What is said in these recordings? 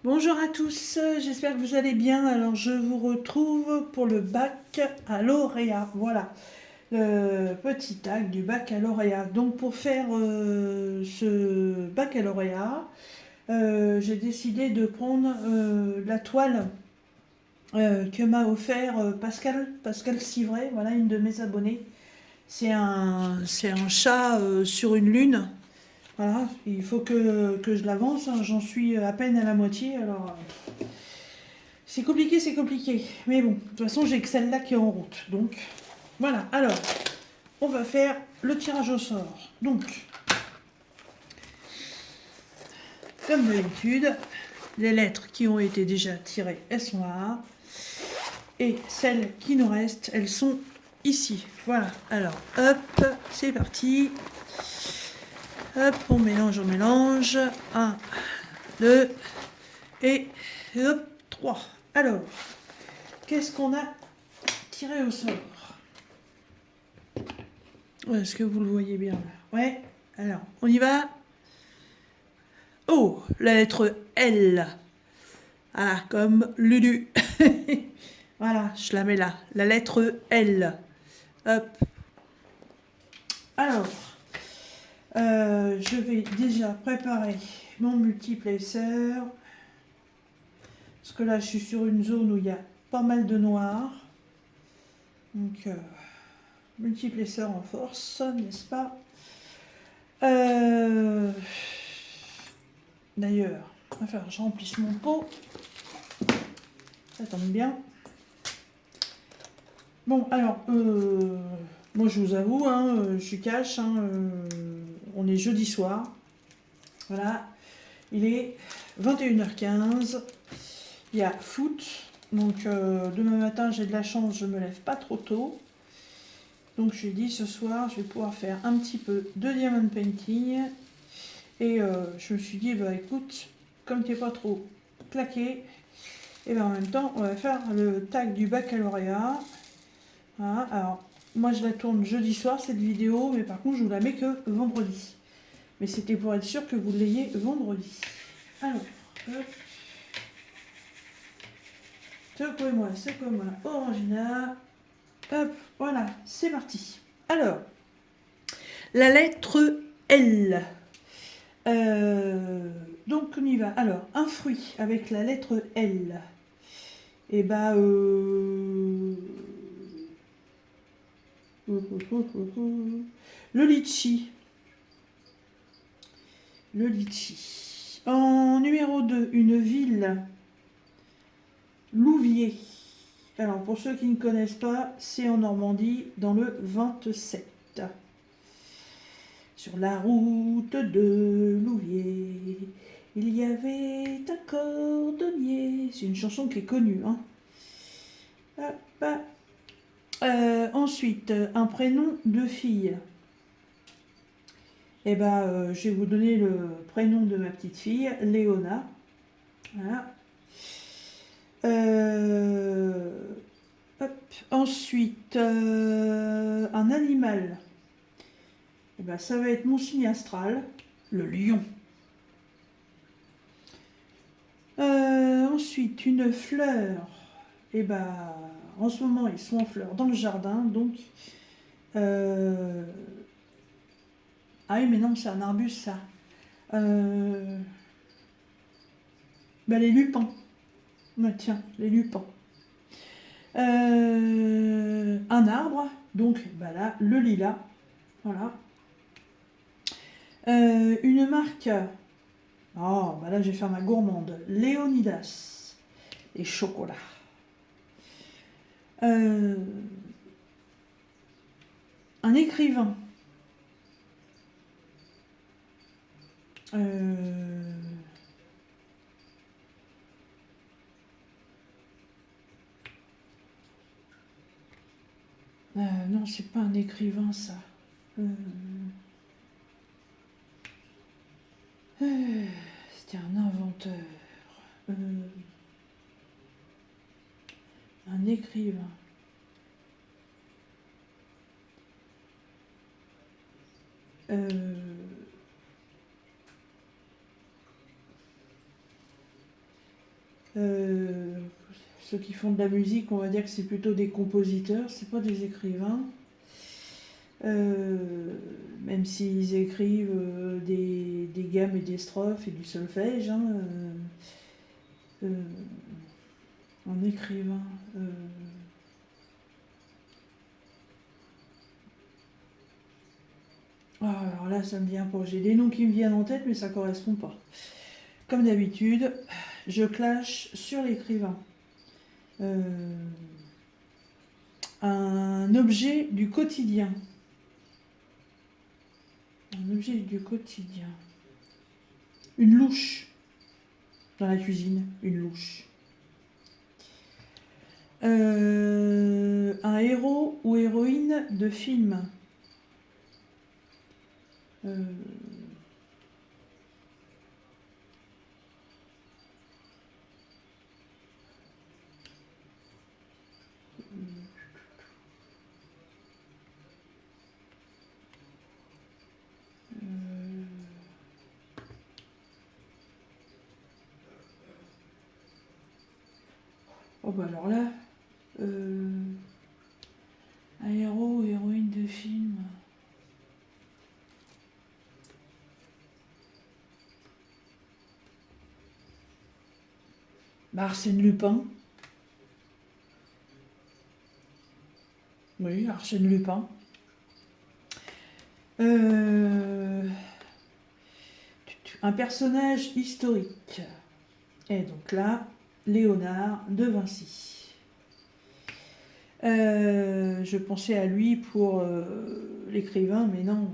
Bonjour à tous, j'espère que vous allez bien. Alors je vous retrouve pour le baccalauréat. Voilà, le petit tag du baccalauréat. Donc pour faire ce baccalauréat, j'ai décidé de prendre la toile que m'a offert Pascal Civray, voilà une de mes abonnées. C'est un chat sur une lune. Voilà, il faut que je l'avance, hein. J'en suis à peine à la moitié, alors c'est compliqué, c'est compliqué. Mais bon, de toute façon, j'ai que celle-là qui est en route. Donc, voilà. Alors, on va faire le tirage au sort. Donc, comme d'habitude, les lettres qui ont été déjà tirées, elles sont là. Et celles qui nous restent, elles sont ici. Voilà. Alors, hop, c'est parti. Hop, on mélange, on mélange. 1, 2, et hop, 3. Alors, qu'est-ce qu'on a tiré au sort? Est-ce que vous le voyez bien là? Ouais. Alors, on y va. Oh, la lettre L. Voilà, comme Lulu. Voilà, je la mets là. La lettre L. Hop. Alors, je vais déjà préparer mon multiplacer. Parce que là, je suis sur une zone où il y a pas mal de noir. Donc, multiplacer en force, n'est-ce pas? D'ailleurs, il va falloir que je remplisse mon pot. Ça tombe bien. Bon, alors, moi je vous avoue, hein, je suis cash, hein, on est jeudi soir. Voilà, il est 21h15. Il y a foot. Donc, demain matin, j'ai de la chance, je me lève pas trop tôt. Donc, je dis ce soir, je vais pouvoir faire un petit peu de diamond painting. Et je me suis dit, bah écoute, comme t'es pas trop claqué, et bien en même temps, on va faire le tag du baccalauréat. Voilà, alors, moi je la tourne jeudi soir cette vidéo, mais par contre je vous la mets que vendredi. Mais c'était pour être sûr que vous l'ayez vendredi. Alors, hop. Secouez-moi, Orangina. Hop, voilà, c'est parti. Alors, la lettre L. Donc on y va. Alors, un fruit avec la lettre L. Et bah, le litchi. Le litchi. En numéro 2, une ville, Louviers. Alors, pour ceux qui ne connaissent pas, c'est en Normandie, dans le 27. Sur la route de Louviers, il y avait un cordonnier. C'est une chanson qui est connue, hein. Ensuite, un prénom de fille. Eh ben, je vais vous donner le prénom de ma petite fille, Léona. Voilà. Hop. Ensuite, un animal. Eh ben, ça va être mon signe astral, le lion. Ensuite, une fleur. Eh ben, en ce moment, ils sont en fleurs dans le jardin, donc... Ah oui, mais non, c'est un arbuste, ça. Ben, les lupins. Tiens, les lupins. Un arbre, donc bah là, le lilas. Voilà. Une marque. Oh, bah là, je vais faire ma gourmande. Léonidas. Et chocolat. Un écrivain. Non, c'est pas un écrivain, ça. C'était un inventeur. Un écrivain. Euh, Ceux qui font de la musique, on va dire que c'est plutôt des compositeurs, c'est pas des écrivains. Même s'ils écrivent des gammes et des strophes et du solfège, hein, en écrivain. Alors là, ça me vient pas. J'ai des noms qui me viennent en tête, mais ça correspond pas. Comme d'habitude, je clash sur l'écrivain. Un objet du quotidien. Un objet du quotidien. Une louche. Dans la cuisine, une louche. Un héros ou héroïne de film. Euh, Oh bah alors là, un héros ou héroïne de film. Bah, Arsène Lupin. Oui, Arsène Lupin. Un personnage historique. Et donc là, Léonard de Vinci. Je pensais à lui pour l'écrivain, mais non,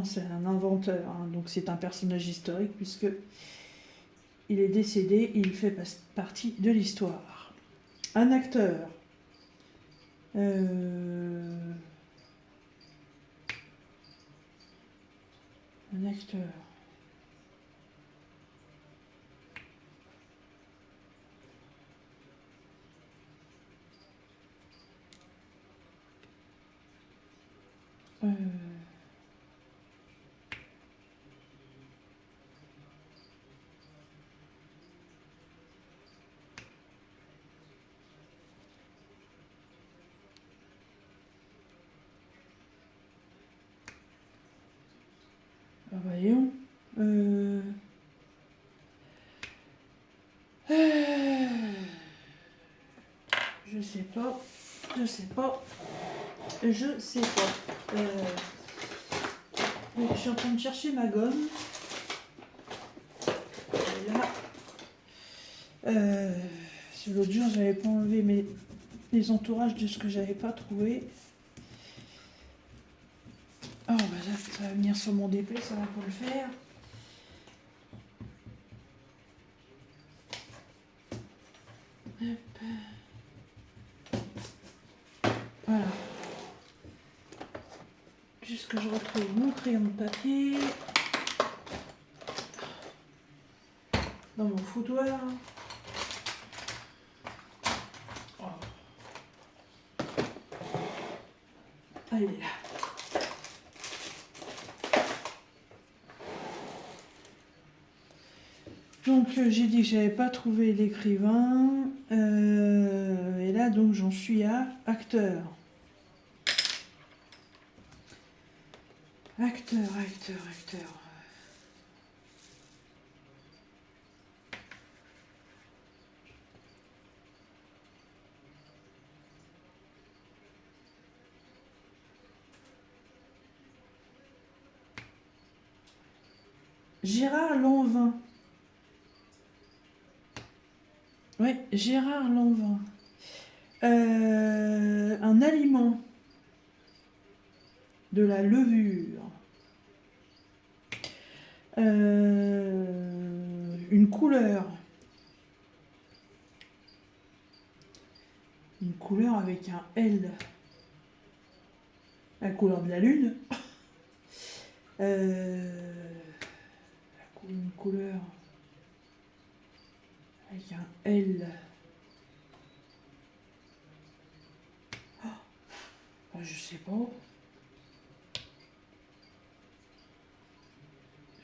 c'est un inventeur. Hein, donc c'est un personnage historique puisque il est décédé, il fait partie de l'histoire. Un acteur. Un acteur. Voyons. Je sais pas. Je sais pas. Je sais pas. Je suis en train de chercher ma gomme. Et là. L'autre jour, j'avais pas enlevé les entourages de ce que j'avais pas trouvé. Oh, bah là, ça va venir sur mon DP, ça va pas le faire. Hop. Voilà. Juste que je retrouve mon crayon de papier. Dans mon foutoir. Oh. Allez, là. Donc j'ai dit que j'avais pas trouvé l'écrivain. Et là donc j'en suis à acteur. Acteur. Gérard Lanvin. Oui, Gérard Lanvin. Un aliment. De la levure. Une couleur. Une couleur avec un L. La couleur de la lune. Une couleur avec un L. Oh, je sais pas.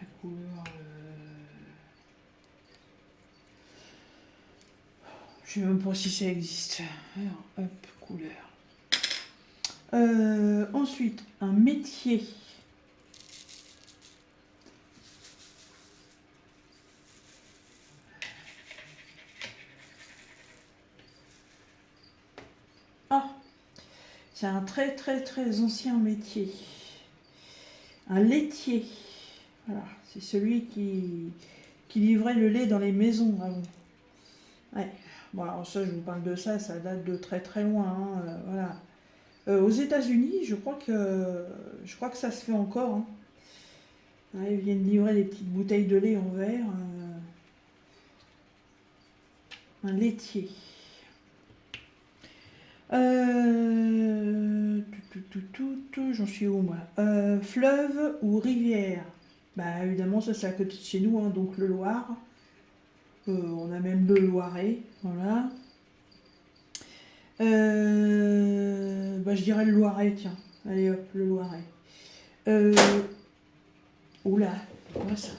La couleur. Je sais même pas si ça existe. Alors, hop, couleur. Ensuite, un métier. Ah, c'est un très très très ancien métier. Un laitier. Voilà, c'est celui qui livrait le lait dans les maisons avant. Ouais. Bon, alors ça, je vous parle de ça, ça date de très très loin. Hein, voilà. Aux États-Unis, je crois que ça se fait encore. Hein. Ouais, ils viennent livrer des petites bouteilles de lait en verre. Un laitier. J'en suis où moi? Fleuve ou rivière? Bah évidemment, ça c'est à côté de chez nous, hein, donc le Loir. On a même le Loiret, voilà. Bah je dirais le Loiret, tiens. Allez hop, le Loiret. Oula, c'est quoi ça?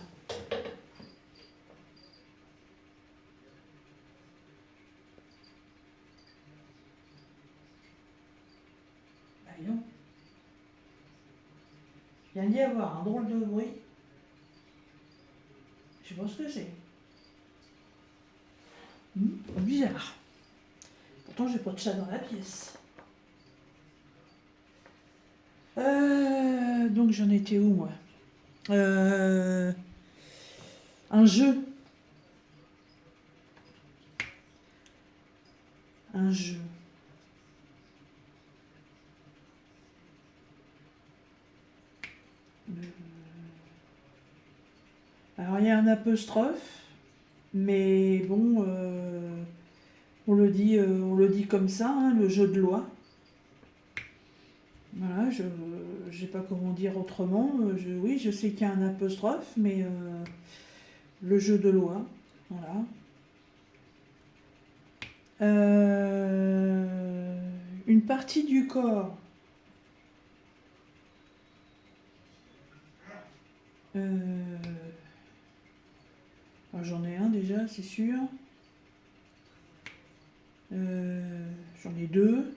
Bah non. Il vient d'y avoir un drôle de bruit. Je sais pas ce que c'est. Bizarre. Pourtant, j'ai pas de chat dans la pièce. Donc j'en étais où moi? Un jeu. Un jeu. Alors il y a un apostrophe, mais bon, on le dit comme ça, hein, le jeu de loi. Voilà, je ne sais pas comment dire autrement. Oui, je sais qu'il y a un apostrophe, mais le jeu de loi, voilà. Une partie du corps. J'en ai un déjà, c'est sûr. J'en ai deux.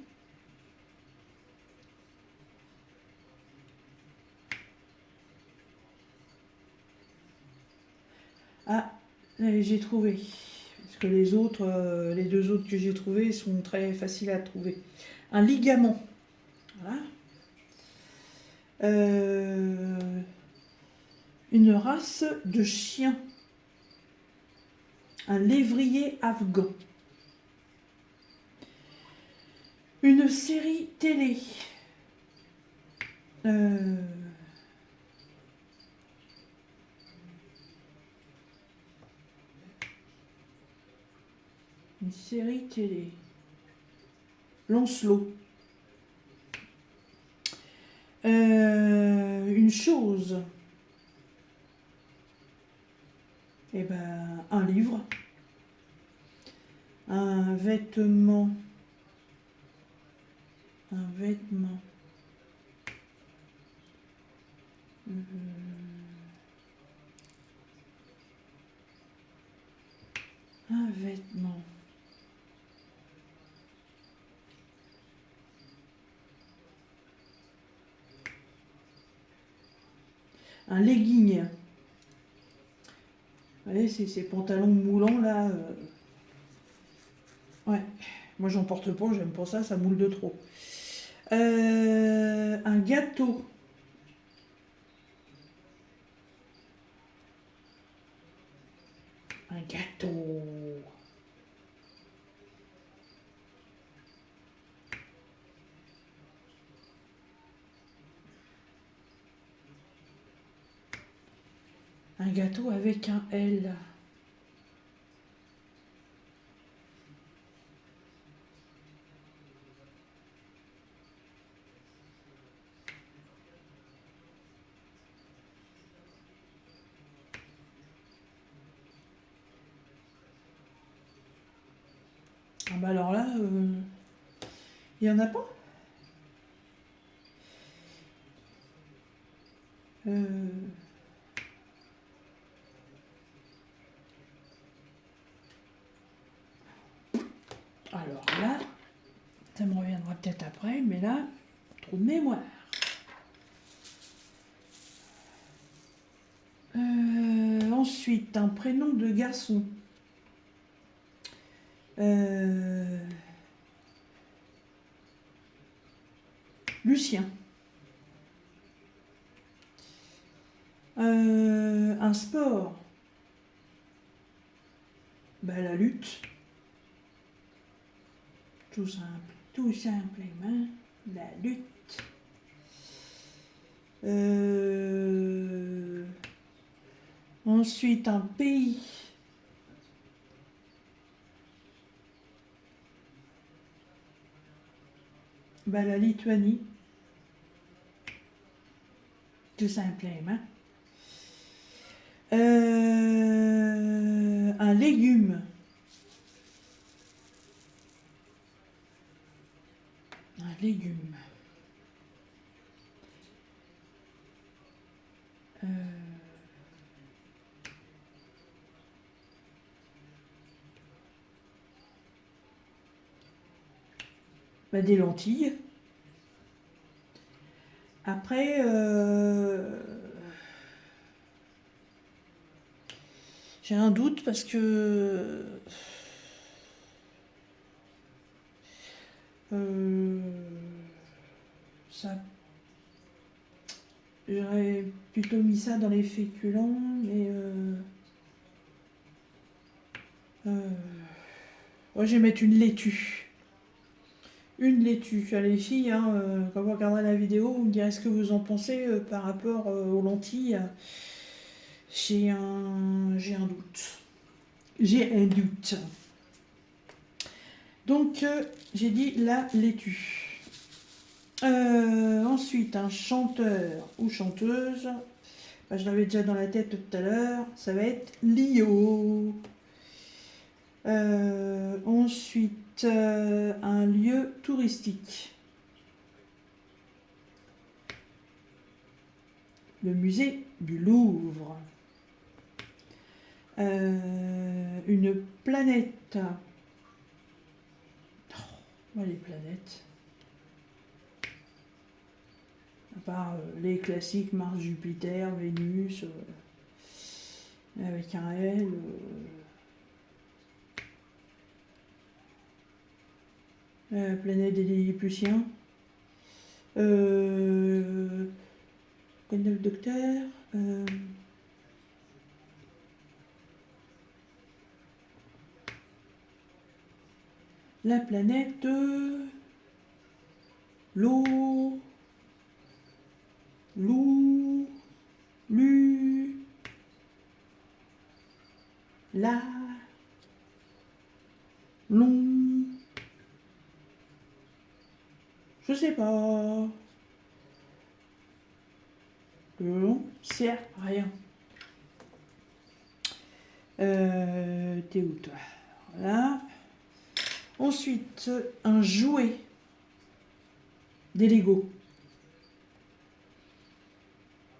Ah, j'ai trouvé. Parce que les autres, les deux autres que j'ai trouvés sont très faciles à trouver. Un ligament. Voilà. Une race de chien. Un lévrier afghan. Une série télé. Une série télé. Lancelot. Une chose. Eh ben, un livre. Un vêtement. Un vêtement. Un vêtement. Un legging. Vous voyez, c'est ces pantalons moulants là. Ouais, moi j'en porte pas, j'aime pas ça, ça moule de trop. Un gâteau. Un gâteau. Un gâteau avec un L. Ah bah alors là, il y en a pas. Alors là, ça me reviendra peut-être après, mais là, trop de mémoire. Ensuite, un prénom de garçon. Lucien. Un sport. Bah, la lutte. Tout simple. Tout simplement, la lutte. Ensuite, un pays. Bah, la Lituanie. Tout simplement. Un légume. Un légume. Bah, des lentilles. Après, j'ai un doute parce que ça, j'aurais plutôt mis ça dans les féculents, mais moi, je vais mettre une laitue. Une laitue. Allez, les filles, hein, quand vous regarderez la vidéo, vous me direz ce que vous en pensez par rapport aux lentilles. J'ai un doute. J'ai un doute. Donc, j'ai dit la laitue. Ensuite, un chanteur ou chanteuse. Bah, je l'avais déjà dans la tête tout à l'heure. Ça va être Lio. Ensuite, un lieu touristique. Le musée du Louvre. Une planète. Oh, les planètes. À part les classiques Mars, Jupiter, Vénus, avec un L. Planète des Lilliputiens. Connais le docteur. La planète de l'eau. Lou. Lu. La. Long. Je sais pas. Le long sert à rien. T'es où toi? Voilà. Ensuite, un jouet. Des Lego.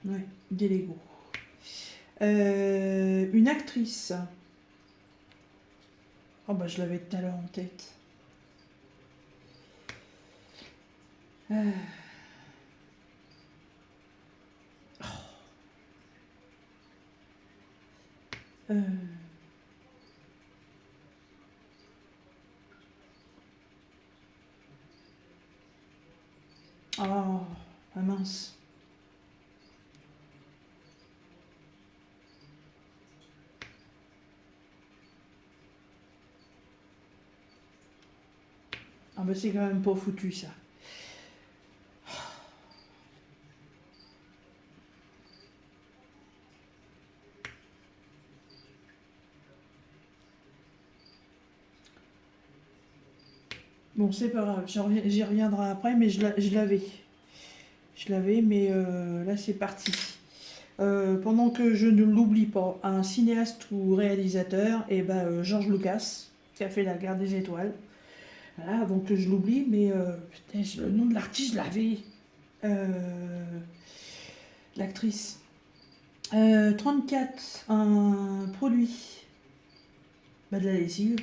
Ouais, des Lego. Une actrice. Oh bah je l'avais tout à l'heure en tête. Oh, ah mince. Ah bah c'est quand même pas foutu ça. Bon, c'est pas grave, j'y reviendrai après, mais je l'avais. Je l'avais, mais là c'est parti. Pendant que je ne l'oublie pas, un cinéaste ou réalisateur, et ben George Lucas, qui a fait La Guerre des Étoiles. Voilà, avant que je l'oublie, mais putain, le nom de l'artiste, je l'avais. L'actrice. 34, un produit. Bah, de la lessive.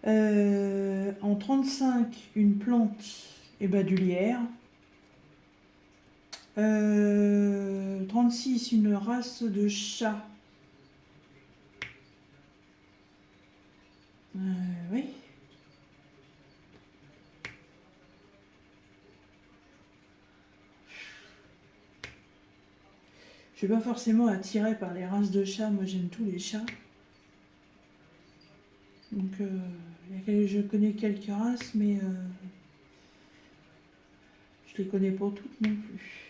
En 35, une plante et badulière. 36, une race de chat. Oui. Je suis pas forcément attirée par les races de chats. Moi, j'aime tous les chats. Donc, je connais quelques races, mais je les connais pas toutes non plus.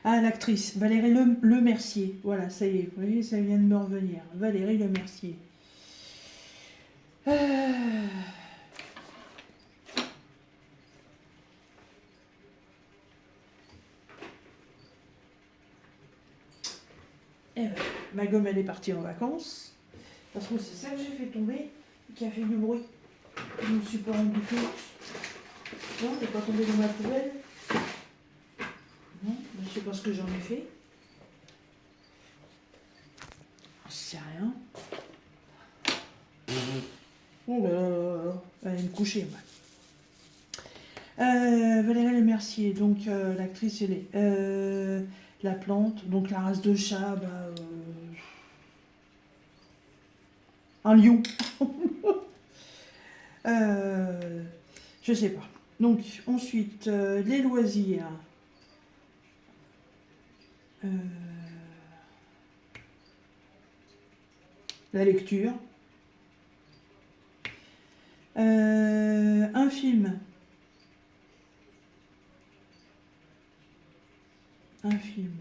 Ah, l'actrice, Valérie Lemercier. Voilà, ça y est, vous voyez, ça vient de me revenir. Valérie Lemercier. Eh ben, ma gomme, elle est partie en vacances. Parce que c'est ça que j'ai fait tomber, qui a fait du bruit. Je ne me suis pas rendu compte. Non, t'es pas tombé dans ma poubelle. Non, je sais pas ce que j'en ai fait. Je sais rien. Oh là là là là. Allez me coucher, moi. Valérie Lemercier, donc l'actrice, elle est. La plante, donc la race de chat, un lion. Je sais pas. Donc ensuite, les loisirs. La lecture. Un film. Un film.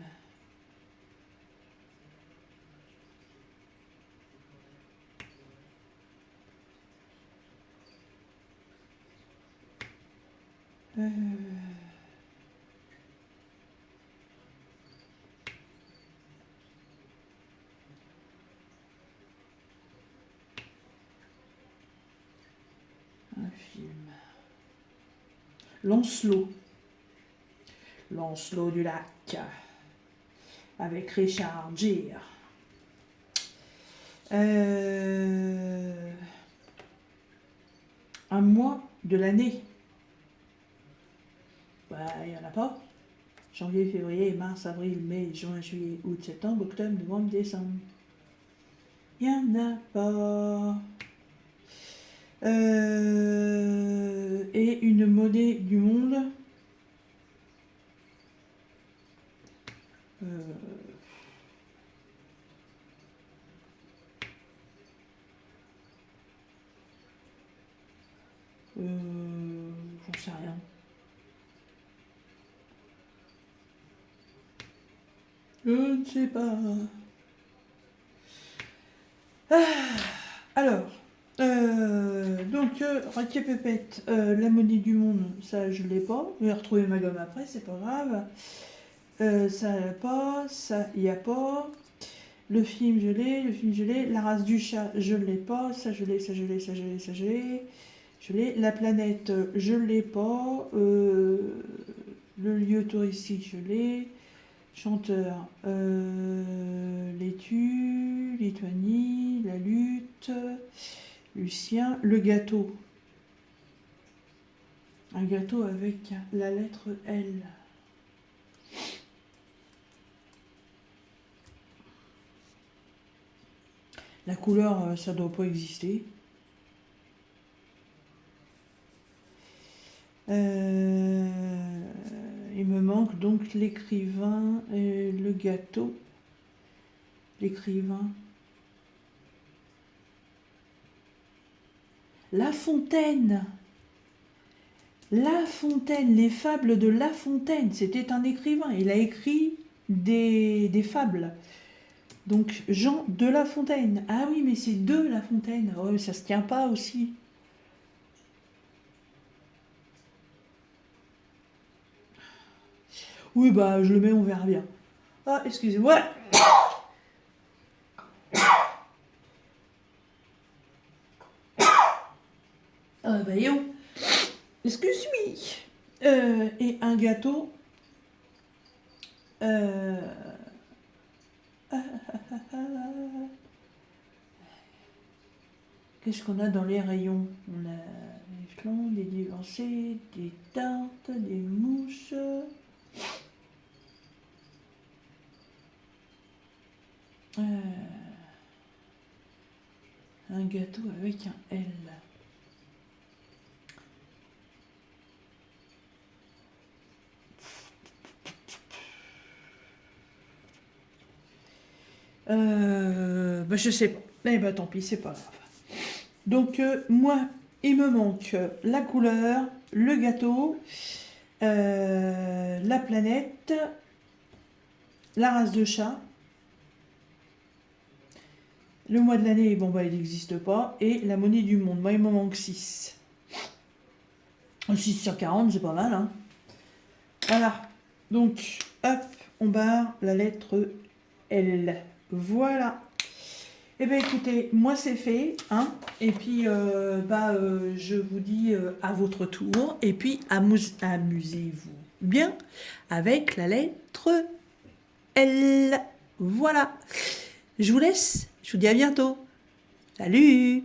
Un film. Lancelot. Lancelot du lac. Avec Richard Gere. Un mois de l'année. Bah, il n'y en a pas. Janvier, février, mars, avril, mai, juin, juillet, août, septembre, octobre, novembre, décembre. Il n'y en a pas. Et une monnaie du monde. J'en sais rien. Je ne sais pas. Alors, donc, Raquet-Pépette, la monnaie du monde, ça je l'ai pas. Je vais retrouver ma gomme après, c'est pas grave. Ça y a pas, ça y a pas. Le film je l'ai, la race du chat je l'ai pas, ça je l'ai, ça je l'ai, ça je l'ai, ça je l'ai. Je l'ai, la planète je l'ai pas, le lieu touristique je l'ai. Chanteur, Laitue, Lituanie, La Lutte, Lucien, le gâteau. Un gâteau avec la lettre L. La couleur, ça doit pas exister. Il me manque donc l'écrivain, le gâteau. L'écrivain. La Fontaine. La Fontaine, les fables de La Fontaine. C'était un écrivain. Il a écrit des fables. Donc Jean de La Fontaine. Ah oui, mais c'est de La Fontaine. Oh, ça se tient pas aussi. Oui, bah je le mets, on verra bien. Ah, excusez-moi. Ah bah yo. Excuse-moi. Et un gâteau. Qu'est-ce qu'on a dans les rayons? On a des flancs, des divorcés, des tartes, des mouches. Un gâteau avec un L. Je sais pas. Eh ben tant pis, c'est pas grave. Donc moi, il me manque la couleur, le gâteau, la planète, la race de chat. Le mois de l'année, bon bah il n'existe pas. Et la monnaie du monde. Moi, il me manque 6. 6 sur 40, c'est pas mal, hein. Voilà. Donc, hop, on barre la lettre L. Voilà. Eh bien, écoutez, moi, c'est fait, hein. Et puis, je vous dis à votre tour. Et puis, amusez-vous bien avec la lettre L. Voilà. Je vous laisse. Je vous dis à bientôt. Salut!